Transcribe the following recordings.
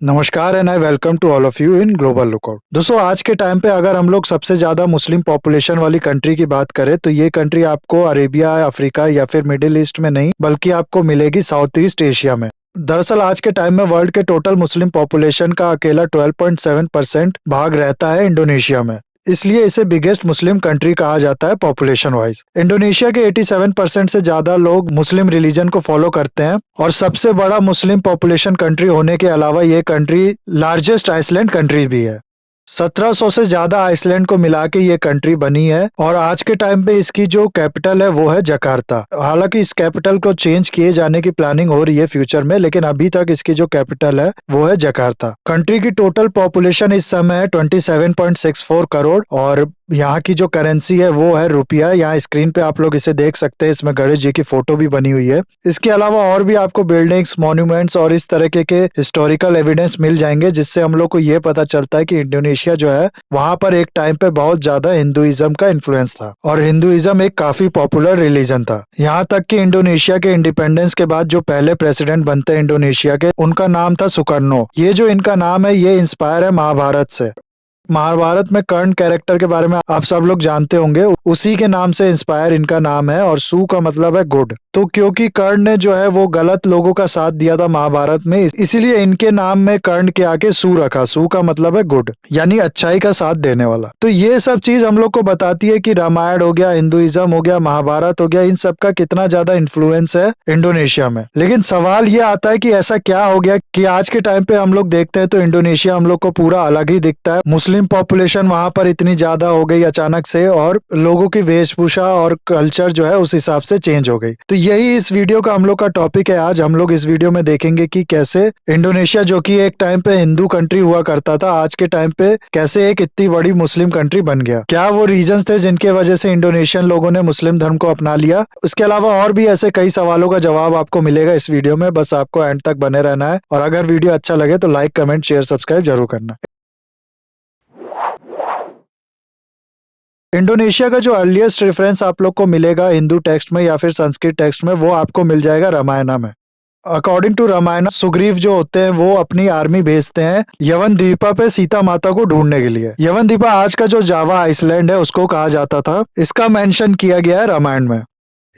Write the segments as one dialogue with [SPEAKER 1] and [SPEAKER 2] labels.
[SPEAKER 1] नमस्कार and I welcome to all of you in global lookout. दोस्तों, आज के टाइम पे अगर हम लोग सबसे ज्यादा मुस्लिम पॉपुलेशन वाली कंट्री की बात करें तो ये कंट्री आपको अरेबिया, अफ्रीका या फिर मिडिल ईस्ट में नहीं बल्कि आपको मिलेगी साउथ ईस्ट एशिया में। दरअसल आज के टाइम में वर्ल्ड के टोटल मुस्लिम पॉपुलेशन का अकेला 12.7% भाग रहता है इंडोनेशिया में। इसलिए इसे बिगेस्ट मुस्लिम कंट्री कहा जाता है पॉपुलेशन वाइज। इंडोनेशिया के 87% से ज्यादा लोग मुस्लिम रिलीजन को फॉलो करते हैं और सबसे बड़ा मुस्लिम पॉपुलेशन कंट्री होने के अलावा ये कंट्री लार्जेस्ट आइसलैंड कंट्री भी है। 1700 से ज्यादा आइसलैंड को मिला के ये कंट्री बनी है और आज के टाइम पे इसकी जो कैपिटल है वो है जकार्ता। हालांकि इस कैपिटल को चेंज किए जाने की प्लानिंग हो रही है फ्यूचर में, लेकिन अभी तक इसकी जो कैपिटल है वो है जकार्ता। कंट्री की टोटल पॉपुलेशन इस समय है 27.64 करोड़ और यहाँ की जो करेंसी है वो है रुपया। यहाँ स्क्रीन पे आप लोग इसे देख सकते हैं, इसमें गणेश जी की फोटो भी बनी हुई है। इसके अलावा और भी आपको बिल्डिंग्स, मॉन्यूमेंट्स और इस तरह के हिस्टोरिकल एविडेंस मिल जाएंगे, जिससे हम लोग को ये पता चलता है कि इंडोनेशिया जो है वहां पर एक टाइम पे बहुत ज्यादा हिंदुइज्म का इन्फ्लुएंस था और हिंदुइज्म एक काफी पॉपुलर रिलीजन था। यहाँ तक कि इंडोनेशिया के इंडिपेंडेंस के बाद जो पहले प्रेसिडेंट बनते हैं इंडोनेशिया के, उनका नाम था सुकर्नो। ये जो इनका नाम है ये इंस्पायर है महाभारत से। महाभारत में कर्ण कैरेक्टर के बारे में आप सब लोग जानते होंगे, उसी के नाम से इंस्पायर इनका नाम है और सू का मतलब है गुड। तो क्योंकि कर्ण ने जो है वो गलत लोगों का साथ दिया था महाभारत में, इसीलिए इनके नाम में कर्ण के आके सू रखा। सू का मतलब है गुड, यानी अच्छाई का साथ देने वाला। तो ये सब चीज हम लोग को बताती है कि रामायण हो गया, हिंदुइज्म हो गया, महाभारत हो गया, इन सब का कितना ज्यादा इन्फ्लुएंस है इंडोनेशिया में। लेकिन सवाल ये आता है कि ऐसा क्या हो गया कि आज के टाइम पे हम लोग देखते हैं तो इंडोनेशिया हम लोग को पूरा अलग ही दिखता है। मुस्लिम पॉपुलेशन वहां पर इतनी ज्यादा हो गई अचानक से और लोगों की वेशभूषा और कल्चर जो है उस हिसाब से चेंज हो गई। तो यही इस वीडियो का हम लोग का टॉपिक है। आज हम लोग इस वीडियो में देखेंगे कि कैसे इंडोनेशिया, जो कि एक टाइम पे हिंदू कंट्री हुआ करता था, आज के टाइम पे कैसे एक इतनी बड़ी मुस्लिम कंट्री बन गया। क्या वो रीजंस थे जिनके वजह से इंडोनेशियन लोगों ने मुस्लिम धर्म को अपना लिया। उसके अलावा और भी ऐसे कई सवालों का जवाब आपको मिलेगा इस वीडियो में। बस आपको एंड तक बने रहना है और अगर वीडियो अच्छा लगे तो लाइक, कमेंट, शेयर, सब्सक्राइब जरूर करना। इंडोनेशिया का जो अर्लीस्ट रेफरेंस आप लोग को मिलेगा हिंदू टेक्स्ट में या फिर संस्कृत टेक्स्ट में, वो आपको मिल जाएगा रामायणा में। अकॉर्डिंग टू रामायण, सुग्रीव जो होते हैं वो अपनी आर्मी भेजते हैं यवन द्वीपा पे सीता माता को ढूंढने के लिए। यवन द्वीपा आज का जो जावा आइसलैंड है उसको कहा जाता था। इसका मेंशन किया गया है रामायण में।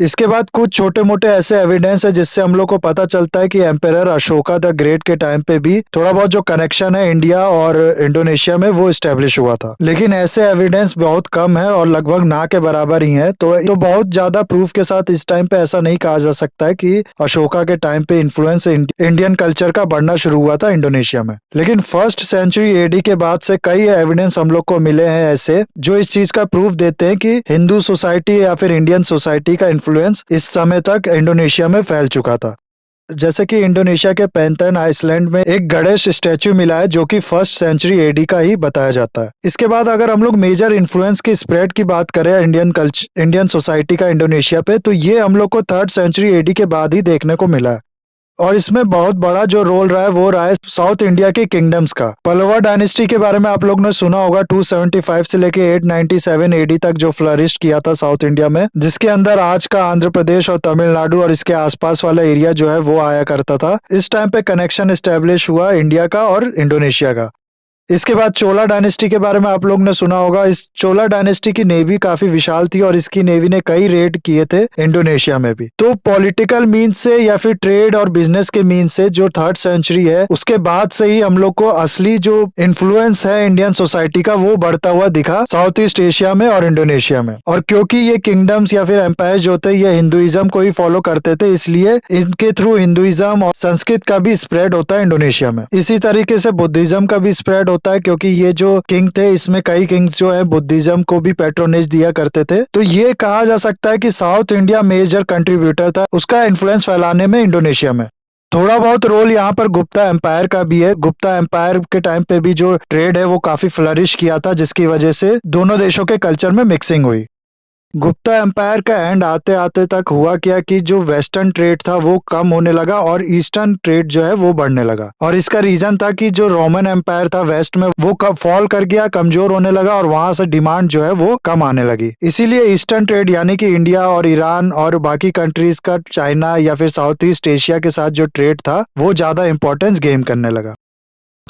[SPEAKER 1] इसके बाद कुछ छोटे मोटे ऐसे एविडेंस है जिससे हम लोग को पता चलता है कि एम्पेरर अशोका द ग्रेट के टाइम पे भी थोड़ा बहुत जो कनेक्शन है इंडिया और इंडोनेशिया में वो स्टेब्लिश हुआ था। लेकिन ऐसे एविडेंस बहुत कम है और लगभग ना के बराबर ही है। तो बहुत ज्यादा प्रूफ के साथ इस टाइम पे ऐसा नहीं कहा जा सकता है कि अशोका के टाइम पे इन्फ्लुएंस इंडियन कल्चर का बढ़ना शुरू हुआ था इंडोनेशिया में। लेकिन फर्स्ट सेंचुरी एडी के बाद से कई एविडेंस हम लोग को मिले हैं ऐसे जो इस चीज का प्रूफ देते हैं कि हिंदू सोसाइटी या फिर इंडियन सोसाइटी का इन्फ्लुएंस इस समय तक इंडोनेशिया में फैल चुका था। जैसे कि इंडोनेशिया के पैंथन आइसलैंड में एक गणेश स्टैच्यू मिला है जो कि फर्स्ट सेंचुरी एडी का ही बताया जाता है। इसके बाद अगर हम लोग मेजर इन्फ्लुएंस की स्प्रेड की बात करें इंडियन सोसाइटी का इंडोनेशिया पे, तो ये हम लोग को थर्ड सेंचुरी एडी के बाद ही देखने को मिला है। और इसमें बहुत बड़ा जो रोल रहा है वो रहा है साउथ इंडिया के किंगडम्स का। पल्लवा डायनेस्टी के बारे में आप लोग ने सुना होगा। 275 से लेके 897 एडी तक जो फ्लरिश किया था साउथ इंडिया में, जिसके अंदर आज का आंध्र प्रदेश और तमिलनाडु और इसके आसपास वाला एरिया जो है वो आया करता था। इस टाइम पे कनेक्शन एस्टेब्लिश हुआ इंडिया का और इंडोनेशिया का। इसके बाद चोला डायनेस्टी के बारे में आप लोग ने सुना होगा। इस चोला डायनेस्टी की नेवी काफी विशाल थी और इसकी नेवी ने कई रेड किए थे इंडोनेशिया में भी। तो पॉलिटिकल मीन्स से या फिर ट्रेड और बिजनेस के मीन्स से जो थर्ड सेंचुरी है उसके बाद से ही हम लोग को असली जो इन्फ्लुएंस है इंडियन सोसाइटी का वो बढ़ता हुआ दिखा साउथ ईस्ट एशिया में और इंडोनेशिया में। और क्योंकि ये किंगडम्स या फिर एम्पायर जो थे ये हिंदुइज्म को ही फॉलो करते थे, इसलिए इनके थ्रू हिंदुइज्म और संस्कृत का भी स्प्रेड होता है इंडोनेशिया में। इसी तरीके से बुद्धिज्म का भी स्प्रेड होता है, क्योंकि ये जो किंग थे इसमें कई किंग जो है बुद्धिज्म को भी पैट्रोनेज दिया करते थे। तो ये कहा जा सकता है कि साउथ इंडिया मेजर कंट्रीब्यूटर था उसका इन्फ्लुएंस फैलाने में इंडोनेशिया में। थोड़ा बहुत रोल यहाँ पर गुप्ता एम्पायर का भी है। गुप्ता एम्पायर के टाइम पे भी जो ट्रेड है वो काफी फ्लरिश किया था, जिसकी वजह से दोनों देशों के कल्चर में मिक्सिंग हुई। गुप्ता एम्पायर का एंड आते आते तक हुआ क्या कि जो वेस्टर्न ट्रेड था वो कम होने लगा और ईस्टर्न ट्रेड जो है वो बढ़ने लगा। और इसका रीजन था कि जो रोमन एम्पायर था वेस्ट में वो फॉल कर गया, कमजोर होने लगा और वहां से डिमांड जो है वो कम आने लगी। इसीलिए ईस्टर्न ट्रेड यानी कि इंडिया और ईरान और बाकी कंट्रीज का चाइना या फिर साउथ ईस्ट एशिया के साथ जो ट्रेड था वो ज्यादा इंपॉर्टेंस गेन करने लगा।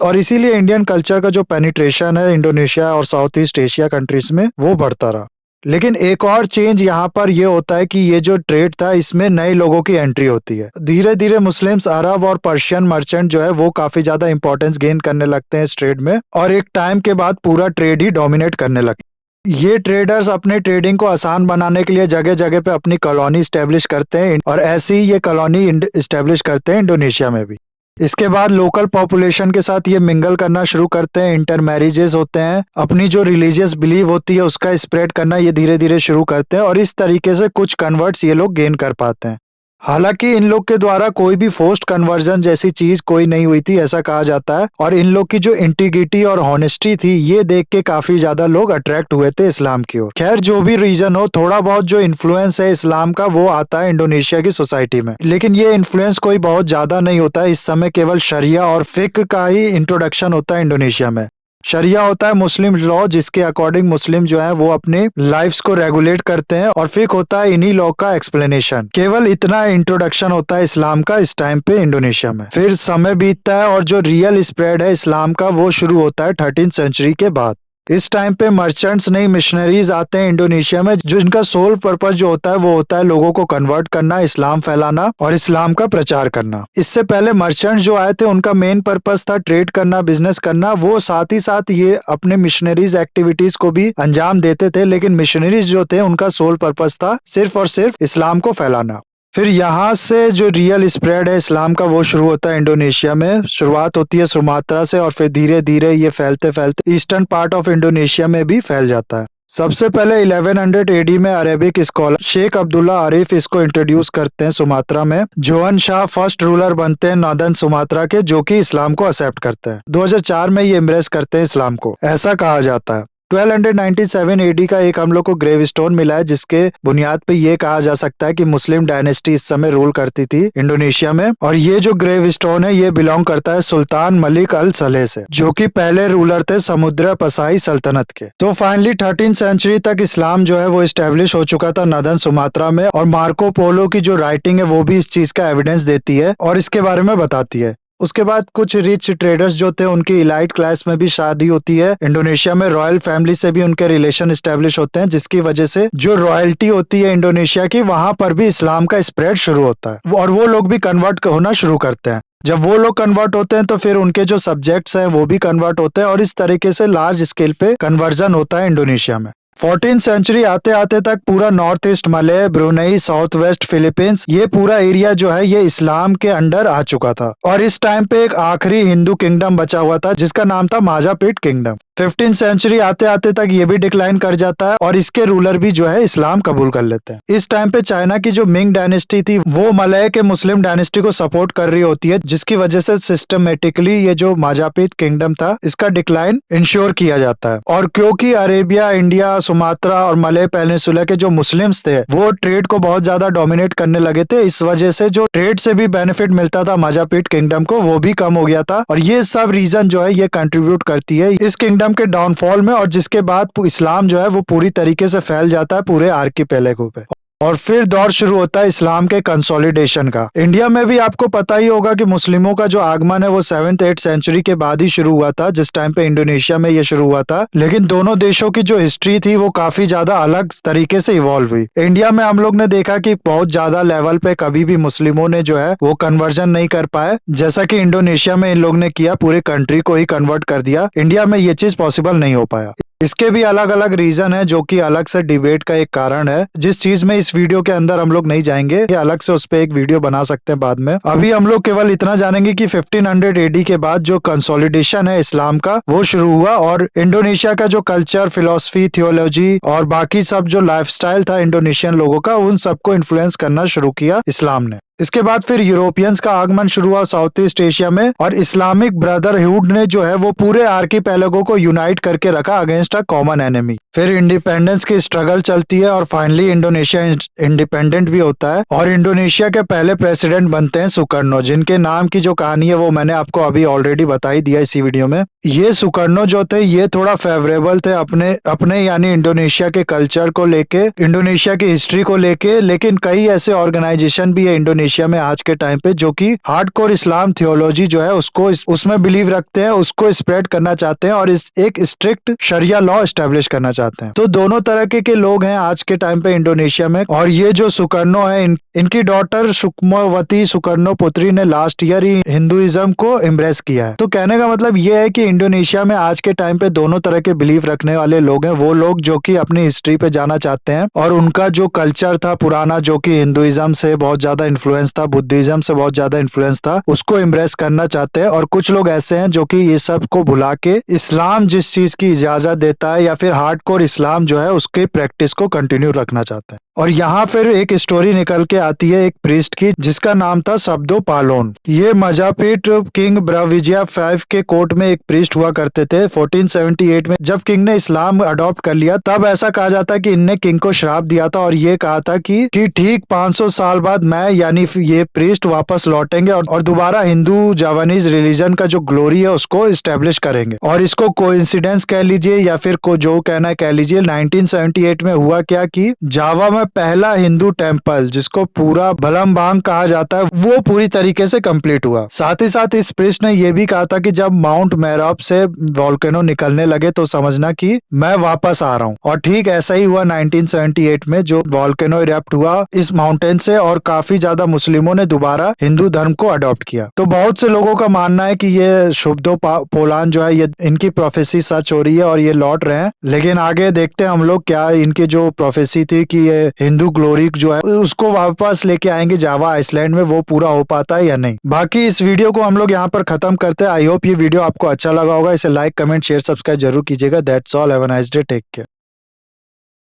[SPEAKER 1] और इसीलिए इंडियन कल्चर का जो पेनिट्रेशन है इंडोनेशिया और साउथ ईस्ट एशिया कंट्रीज में वो बढ़ता रहा। लेकिन एक और चेंज यहाँ पर ये होता है कि ये जो ट्रेड था इसमें नए लोगों की एंट्री होती है। धीरे धीरे मुस्लिम्स, अरब और पर्शियन मर्चेंट जो है वो काफी ज्यादा इंपॉर्टेंस गेन करने लगते हैं इस ट्रेड में, और एक टाइम के बाद पूरा ट्रेड ही डोमिनेट करने लगता है। ये ट्रेडर्स अपने ट्रेडिंग को आसान बनाने के लिए जगह जगह पे अपनी कॉलोनी स्टैब्लिश करते हैं, और ऐसी ही ये कॉलोनी स्टैब्लिश करते हैं इंडोनेशिया में भी। इसके बाद लोकल पॉपुलेशन के साथ ये मिंगल करना शुरू करते हैं, इंटर मैरिजेस होते हैं, अपनी जो रिलीजियस बिलीव होती है उसका स्प्रेड करना ये धीरे धीरे शुरू करते हैं, और इस तरीके से कुछ कन्वर्ट्स ये लोग गेन कर पाते हैं। हालांकि इन लोग के द्वारा कोई भी फोर्स्ड कन्वर्जन जैसी चीज कोई नहीं हुई थी ऐसा कहा जाता है, और इन लोग की जो इंटीग्रिटी और हॉनेस्टी थी ये देख के काफी ज्यादा लोग अट्रैक्ट हुए थे इस्लाम की ओर। खैर जो भी रीजन हो, थोड़ा बहुत जो इन्फ्लुएंस है इस्लाम का वो आता है इंडोनेशिया की सोसाइटी में, लेकिन ये इन्फ्लुएंस कोई बहुत ज्यादा नहीं होता है। इस समय केवल शरिया और फिक्र का ही इंट्रोडक्शन होता है इंडोनेशिया में। शरिया होता है मुस्लिम लॉ जिसके अकॉर्डिंग मुस्लिम जो है वो अपने लाइफ्स को रेगुलेट करते हैं, और फिक होता है इन्हीं लॉ का एक्सप्लेनेशन। केवल इतना इंट्रोडक्शन होता है इस्लाम का इस टाइम पे इंडोनेशिया में। फिर समय बीतता है और जो रियल स्प्रेड है इस्लाम का वो शुरू होता है 13th सेंचुरी के बाद। इस टाइम पे मर्चेंट्स नहीं मिशनरीज आते हैं इंडोनेशिया में, जो इनका सोल पर्पस जो होता है वो होता है लोगों को कन्वर्ट करना, इस्लाम फैलाना और इस्लाम का प्रचार करना। इससे पहले मर्चेंट्स जो आए थे उनका मेन पर्पस था ट्रेड करना, बिजनेस करना। वो साथ ही साथ ये अपने मिशनरीज एक्टिविटीज को भी अंजाम देते थे, लेकिन मिशनरीज जो थे उनका सोल पर्पस था सिर्फ और सिर्फ इस्लाम को फैलाना। फिर यहाँ से जो रियल स्प्रेड है इस्लाम का वो शुरू होता है इंडोनेशिया में। शुरुआत होती है सुमात्रा से, और फिर धीरे धीरे ये फैलते फैलते ईस्टर्न पार्ट ऑफ इंडोनेशिया में भी फैल जाता है। सबसे पहले 1100 एडी में अरेबिक स्कॉलर शेख अब्दुल्ला आरिफ इसको इंट्रोड्यूस करते हैं सुमात्रा में। जोहन शाह फर्स्ट रूलर बनते हैं नॉर्दर्न सुमात्रा के, जो कि इस्लाम को एक्सेप्ट करते हैं। 2004 में ये इम्ब्रेस करते हैं इस्लाम को, ऐसा कहा जाता है। 1297 एडी का एक हम लोग को ग्रेव स्टोन मिला है जिसके बुनियाद पे ये कहा जा सकता है कि मुस्लिम डायनेस्टी इस समय रूल करती थी इंडोनेशिया में, और ये जो ग्रेव स्टोन है ये बिलोंग करता है सुल्तान मलिक अल सलेह से, जो कि पहले रूलर थे समुद्र पसाई सल्तनत के। तो फाइनली 13th सेंचुरी तक इस्लाम जो है वो स्टेब्लिश हो चुका था नॉर्दर्न सुमात्रा में, और मार्को पोलो की जो राइटिंग है वो भी इस चीज का एविडेंस देती है और इसके बारे में बताती है। उसके बाद कुछ रिच ट्रेडर्स जो थे उनकी इलाइट क्लास में भी शादी होती है इंडोनेशिया में, रॉयल फैमिली से भी उनके रिलेशन एस्टेब्लिश होते हैं, जिसकी वजह से जो रॉयल्टी होती है इंडोनेशिया की वहां पर भी इस्लाम का स्प्रेड शुरू होता है, और वो लोग भी कन्वर्ट होना शुरू करते हैं। जब वो लोग कन्वर्ट होते हैं तो फिर उनके जो सब्जेक्ट्स हैं वो भी कन्वर्ट होते हैं, और इस तरीके से लार्ज स्केल पे कन्वर्जन होता है इंडोनेशिया में। 14th सेंचुरी आते आते तक पूरा north east Malay, Brunei, south west Philippines, ये पूरा एरिया जो है ये इस्लाम के अंडर आ चुका था, और इस टाइम पे एक आखिरी हिंदू किंगडम बचा हुआ था जिसका नाम था माजापीट किंगडम। 15th सेंचुरी आते आते तक ये भी डिक्लाइन कर जाता है, और इसके रूलर भी जो है इस्लाम कबूल कर लेते हैं। इस टाइम पे चाइना की जो मिंग डायनेस्टी थी वो मलय के मुस्लिम डायनेस्टी को सपोर्ट कर रही होती है, जिसकी वजह से सिस्टमेटिकली ये जो माजापीट किंगडम था इसका डिक्लाइन इंश्योर किया जाता है। और क्योंकि अरेबिया, इंडिया, सुमात्रा और मलय पेनिनसुला के जो मुस्लिम्स थे वो ट्रेड को बहुत ज्यादा डोमिनेट करने लगे थे, इस वजह से जो ट्रेड से भी बेनिफिट मिलता था माजापीट किंगडम को वो भी कम हो गया था, और ये सब रीजन जो है ये कंट्रीब्यूट करती है इस किंगडम के डाउनफॉल में, और जिसके बाद इस्लाम जो है वो पूरी तरीके से फैल जाता है पूरे आर्कीपेलागो पे। और फिर दौर शुरू होता है इस्लाम के कंसोलिडेशन का। इंडिया में भी आपको पता ही होगा कि मुस्लिमों का जो आगमन है वो 7th 8th सेंचुरी के बाद ही शुरू हुआ था, जिस टाइम पे इंडोनेशिया में ये शुरू हुआ था। लेकिन दोनों देशों की जो हिस्ट्री थी वो काफी ज्यादा अलग तरीके से इवॉल्व हुई। इंडिया में हम लोग ने देखा कि बहुत ज्यादा लेवल पे कभी भी मुस्लिमों ने जो है वो कन्वर्जन नहीं कर पाए, जैसा कि इंडोनेशिया में इन लोग ने किया, पूरे कंट्री को ही कन्वर्ट कर दिया। इंडिया में ये चीज पॉसिबल नहीं हो पाया। इसके भी अलग अलग रीजन है जो कि अलग से डिबेट का एक कारण है, जिस चीज में इस वीडियो के अंदर हम लोग नहीं जाएंगे, ये अलग से उस पर एक वीडियो बना सकते हैं बाद में। अभी हम लोग केवल इतना जानेंगे कि 1500 एडी के बाद जो कंसोलिडेशन है इस्लाम का वो शुरू हुआ, और इंडोनेशिया का जो कल्चर, फिलोसफी, थियोलॉजी और बाकी सब जो लाइफस्टाइल था इंडोनेशियन लोगों का, उन सबको इन्फ्लुएंस करना शुरू किया इस्लाम ने। इसके बाद फिर यूरोपियंस का आगमन शुरू हुआ साउथ ईस्ट एशिया में, और इस्लामिक ब्रदरहुड ने जो है वो पूरे आर्कीपेलागो को यूनाइट करके रखा अगेंस्ट अ कॉमन एनिमी। फिर इंडिपेंडेंस की स्ट्रगल चलती है और फाइनली इंडोनेशिया इंडिपेंडेंट भी होता है और इंडोनेशिया के पहले प्रेसिडेंट बनते हैं सुकर्नो, जिनके नाम की जो कहानी है वो मैंने आपको अभी ऑलरेडी बताई दिया इसी वीडियो में। ये सुकर्नो जो थे ये थोड़ा फेवरेबल थे अपने अपने यानी इंडोनेशिया के कल्चर को लेके, इंडोनेशिया की हिस्ट्री को लेके, लेकिन कई ऐसे ऑर्गेनाइजेशन भी है इंडोनेशिया में आज के टाइम पे जो कि हार्डकोर इस्लाम थियोलॉजी जो है उसको उसमें बिलीव रखते हैं, उसको स्प्रेड करना चाहते हैं और एक स्ट्रिक्ट शरिया लॉ एस्टेब्लिश करना चाहते हैं। तो दोनों तरह के लोग हैं आज के टाइम पे इंडोनेशिया में। और ये जो सुकर्नो है इनकी डॉटर सुकमवती सुकर्नो पुत्री ने लास्ट ईयर ही हिंदुइज्म को एम्ब्रेस किया है। तो कहने का मतलब ये है कि इंडोनेशिया में आज के टाइम पे दोनों तरह के बिलीव रखने वाले लोग हैं। वो लोग जो कि अपनी हिस्ट्री पे जाना चाहते हैं और उनका जो कल्चर था पुराना जो कि हिंदुइज्म से बहुत ज्यादा इन्फ्लुएंस था, बुद्धिज्म से बहुत ज्यादा इन्फ्लुएंस था, उसको एम्ब्रेस करना चाहते हैं। और कुछ लोग ऐसे हैं जो कि ये सब को भुला के इस्लाम जिस चीज की इजाजत देता है या फिर हार्डकोर इस्लाम जो है उसके प्रैक्टिस को कंटिन्यू रखना चाहते हैं। और यहाँ फिर एक स्टोरी निकल के आती है एक प्रीस्ट की जिसका नाम था सबदो पालोन। ये मजापीठ किंग ब्रविजिया 5 के कोर्ट में एक प्रीस्ट हुआ करते थे 1478 में। जब किंग ने इस्लाम अडॉप्ट कर लिया तब ऐसा कहा जाता है कि इनने किंग को श्राप दिया था और ये कहा था कि ठीक 500 साल बाद मैं यानी ये प्रीस्ट वापस लौटेंगे और दोबारा हिंदू जावानीज रिलीजन का जो ग्लोरी है उसको इस्टेब्लिश करेंगे। और इसको कोइंसिडेंस कह लीजिए या फिर को जो कहना है कह लीजिए। 1978 में हुआ क्या कि जावा में पहला हिंदू टेम्पल जिसको पूरा भलमबांग कहा जाता है वो पूरी तरीके से कंप्लीट हुआ। साथ ही साथ इस प्रीस्ट ने यह भी कहा था कि जब माउंट मेरॉब से वोल्केनो निकलने लगे तो समझना कि मैं वापस आ रहा हूँ। और ठीक ऐसा ही हुआ 1978 में जो वोल्केनो इरेप्ट हुआ इस माउंटेन से और काफी ज्यादा मुस्लिमों ने दोबारा हिंदू धर्म को अडॉप्ट किया। तो बहुत से लोगों का मानना है कि ये शुभदो पोलान जो है ये इनकी प्रोफेसी सच हो रही है और ये लौट रहे हैं। लेकिन आगे देखते हैं हम लोग क्या इनकी जो प्रोफेसी थी कि ये हिंदू ग्लोरी जो है उसको वापस लेके आएंगे जावा आइसलैंड में, वो पूरा हो पाता है या नहीं। बाकी इस वीडियो को हम लोग यहाँ पर खत्म करते हैं। आई होप ये वीडियो आपको अच्छा लगा होगा। इसे लाइक कमेंट शेयर सब्सक्राइब जरूर कीजिएगा। That's all, have a nice day, take care.